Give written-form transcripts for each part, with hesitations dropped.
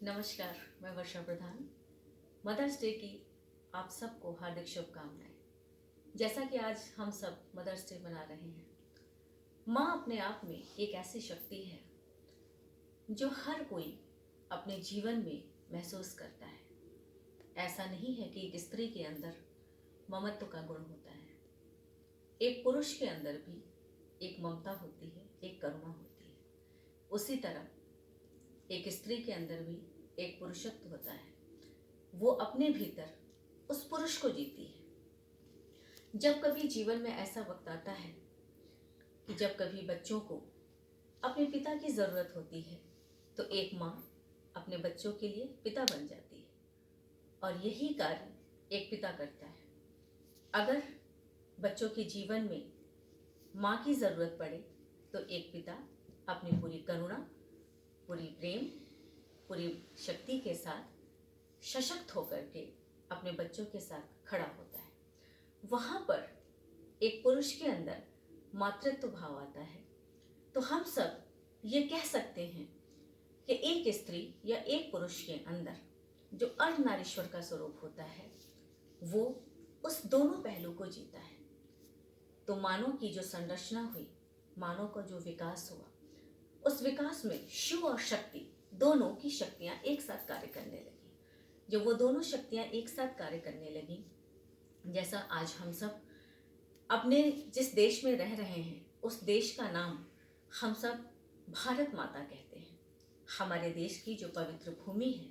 नमस्कार, मैं वर्षा प्रधान। Mother's day की आप सबको हार्दिक शुभकामनाएं। जैसा कि आज हम सब मदर्स डे मना रहे हैं, माँ अपने आप में एक ऐसी शक्ति है जो हर कोई अपने जीवन में महसूस करता है। ऐसा नहीं है कि एक स्त्री के अंदर ममत्व का गुण होता है, एक पुरुष के अंदर भी एक ममता होती है, एक करुणा होती है। उसी तरह एक स्त्री के अंदर भी एक पुरुषत्व होता है, वो अपने भीतर उस पुरुष को जीती है। जब कभी जीवन में ऐसा वक्त आता है कि जब कभी बच्चों को अपने पिता की ज़रूरत होती है, तो एक माँ अपने बच्चों के लिए पिता बन जाती है और यही कार्य एक पिता करता है। अगर बच्चों के जीवन में माँ की ज़रूरत पड़े तो एक पिता अपनी पूरी करुणा, पूरी प्रेम, पूरी शक्ति के साथ सशक्त होकर के अपने बच्चों के साथ खड़ा होता है। वहाँ पर एक पुरुष के अंदर मातृत्व भाव आता है। तो हम सब ये कह सकते हैं कि एक स्त्री या एक पुरुष के अंदर जो अर्धनारीश्वर का स्वरूप होता है, वो उस दोनों पहलू को जीता है। तो मानव की जो संरचना हुई, मानव का जो विकास हुआ, उस विकास में शिव और शक्ति दोनों की शक्तियां एक साथ कार्य करने लगी। जब वो दोनों शक्तियां एक साथ कार्य करने लगी, जैसा आज हम सब अपने जिस देश में रह रहे हैं, उस देश का नाम हम सब भारत माता कहते हैं। हमारे देश की जो पवित्र भूमि है,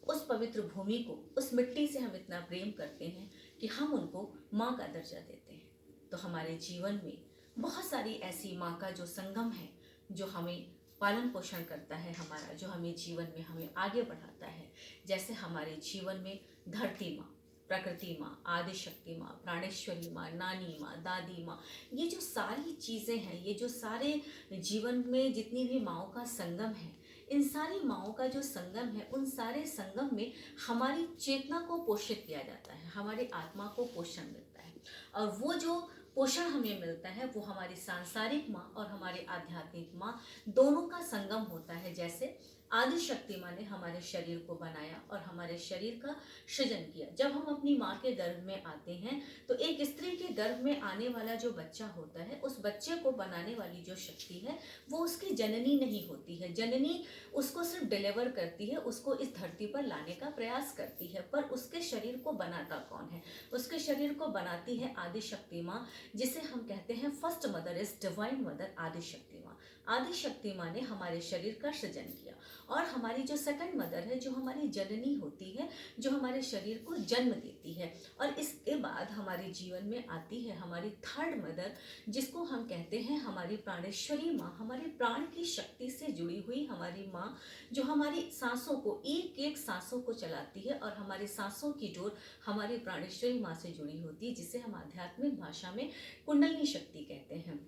उस पवित्र भूमि को, उस मिट्टी से हम इतना प्रेम करते हैं कि हम उनको माँ का दर्जा देते हैं। तो हमारे जीवन में बहुत सारी ऐसी माँ का जो संगम है, जो हमें पालन पोषण करता है हमारा, जो हमें जीवन में हमें आगे बढ़ाता है। जैसे हमारे जीवन में धरती माँ, प्रकृति माँ, आदि शक्ति माँ, प्राणेश्वरी माँ, नानी माँ, दादी माँ, ये जो सारी चीज़ें हैं, ये जो सारे जीवन में जितनी भी माँओं का संगम है, इन सारी माँओं का जो संगम है, उन सारे संगम में हमारी चेतना को पोषित किया जाता है, हमारी आत्मा को पोषण मिलता है। और वो जो पोषण हमें मिलता है, वो हमारी सांसारिक माँ और हमारी आध्यात्मिक माँ दोनों का संगम होता है। जैसे आदि शक्ति माँ ने हमारे शरीर को बनाया और हमारे शरीर का सृजन किया। जब हम अपनी माँ के गर्भ में आते हैं, तो एक स्त्री के गर्भ में आने वाला जो बच्चा होता है, उस बच्चे को बनाने वाली जो शक्ति है, वो उसकी जननी नहीं होती है। जननी उसको सिर्फ डिलीवर करती है, उसको इस धरती पर लाने का प्रयास करती है, पर उसके शरीर को बनाता कौन है? उसके शरीर को बनाती है आदि शक्ति माँ, जिसे हम कहते हैं first mother is divine mother, आदि शक्ति माँ। आदि शक्ति माँ ने हमारे शरीर का सृजन किया। और हमारी जो सेकंड मदर है, जो हमारी जननी होती है, जो हमारे शरीर को जन्म देती है, और इसके बाद हमारे जीवन में आती है हमारी थर्ड मदर, जिसको हम कहते हैं हमारी प्राणेश्वरी माँ, हमारे प्राण की शक्ति से जुड़ी हुई हमारी माँ, जो हमारी सांसों को, एक एक सांसों को चलाती है, और हमारी सांसों की डोर हमारी प्राणेश्वरी माँ से जुड़ी होती है, जिसे हम आध्यात्मिक भाषा में कुंडलिनी शक्ति कहते हैं।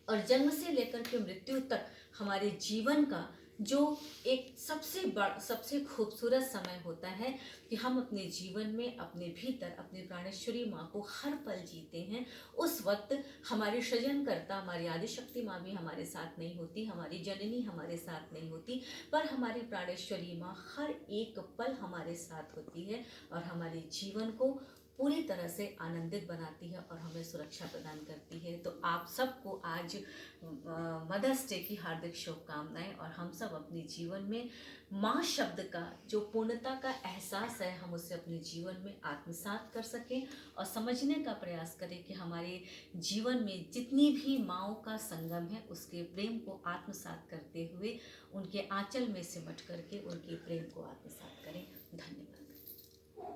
और जन्म से लेकर के मृत्यु तक हमारे जीवन का जो एक सबसे खूबसूरत समय होता है कि हम अपने जीवन में अपने भीतर अपनी प्राणेश्वरी माँ को हर पल जीते हैं। उस वक्त हमारी सृजनकर्ता, हमारी आदिशक्ति माँ भी हमारे साथ नहीं होती, हमारी जननी हमारे साथ नहीं होती, पर हमारी प्राणेश्वरी माँ हर एक पल हमारे साथ होती है और हमारे जीवन को पूरी तरह से आनंदित बनाती है और हमें सुरक्षा प्रदान करती है। तो आप सबको आज मदर्स डे की हार्दिक शुभकामनाएं। और हम सब अपने जीवन में माँ शब्द का जो पूर्णता का एहसास है, हम उसे अपने जीवन में आत्मसात कर सकें और समझने का प्रयास करें कि हमारे जीवन में जितनी भी माँओं का संगम है, उसके प्रेम को आत्मसात करते हुए उनके आंचल में सिमट करके उनके प्रेम को आत्मसात करें। धन्यवाद।